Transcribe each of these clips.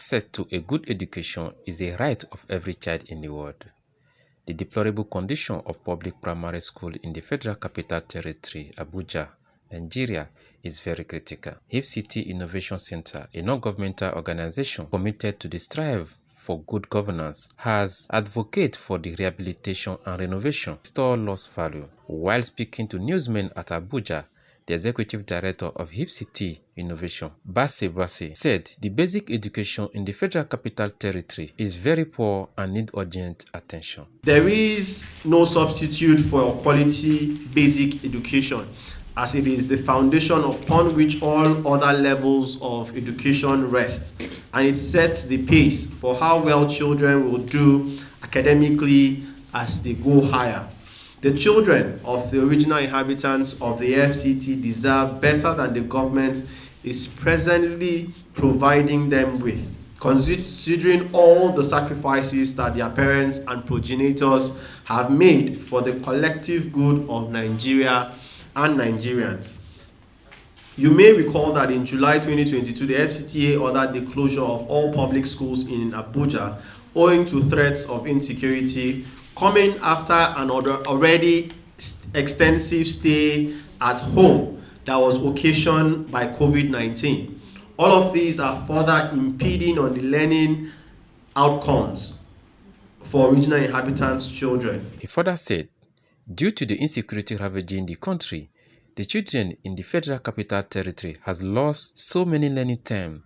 Access to a good education is a right of every child in the world. The deplorable condition of public primary school in the Federal Capital Territory, Abuja, Nigeria, is very critical. HipCity Innovation Center, a non-governmental organization committed to the strive for good governance, has advocated for the rehabilitation and renovation, restore lost value. While speaking to newsmen at Abuja, the executive director of HipCity Innovation, Basse, said the basic education in the Federal Capital Territory is very poor and needs urgent attention. There is no substitute for quality basic education, as it is the foundation upon which all other levels of education rest, and it sets the pace for how well children will do academically as they go higher. The children of the original inhabitants of the FCT deserve better than the government is presently providing them with, considering all the sacrifices that their parents and progenitors have made for the collective good of Nigeria and Nigerians. You may recall that in July 2022, the FCTA ordered the closure of all public schools in Abuja owing to threats of insecurity, coming after an already extensive stay at home that was occasioned by COVID-19. All of these are further impeding on the learning outcomes for original inhabitants' children. He further said, due to the insecurity ravaging the country, the children in the Federal Capital Territory has lost so many learning time,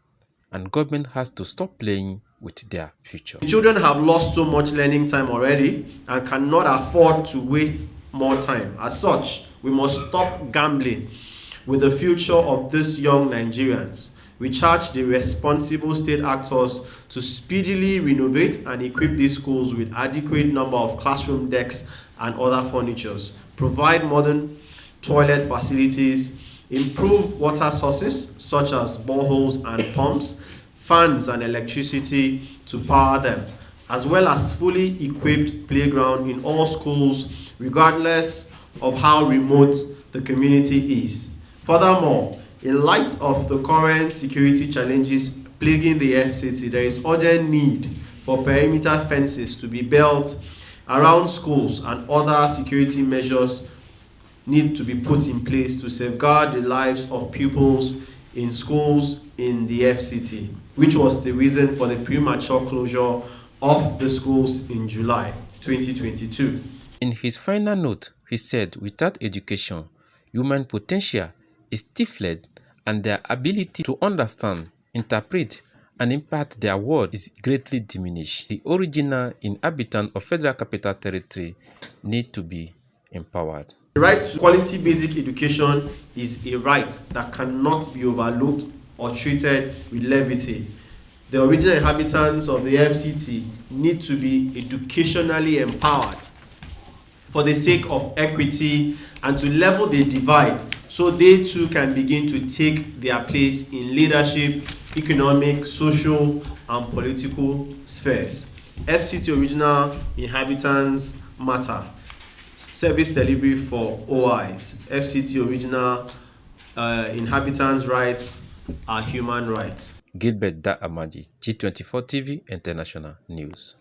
and government has to stop playing with their future. The children have lost so much learning time already and cannot afford to waste more time. As such, we must stop gambling with the future of these young Nigerians. We charge the responsible state actors to speedily renovate and equip these schools with adequate number of classroom desks and other furnitures, provide modern toilet facilities, improve water sources such as boreholes and pumps, fans and electricity to power them, as well as fully equipped playground in all schools, regardless of how remote the community is. Furthermore, in light of the current security challenges plaguing the FCT, there is urgent need for perimeter fences to be built around schools, and other security measures need to be put in place to safeguard the lives of pupils in schools in the FCT, which was the reason for the premature closure of the schools in July 2022. In his final note, he said, without education, human potential is stifled and their ability to understand, interpret, and impact their world is greatly diminished. The original inhabitants of Federal Capital Territory need to be empowered. The right to quality basic education is a right that cannot be overlooked or treated with levity. The original inhabitants of the FCT need to be educationally empowered for the sake of equity and to level the divide so they too can begin to take their place in leadership, economic, social, and political spheres. FCT original inhabitants matter. Service delivery for OIs. FCT original inhabitants' rights are human rights. Gilbert Da Amaji, G24 TV International News.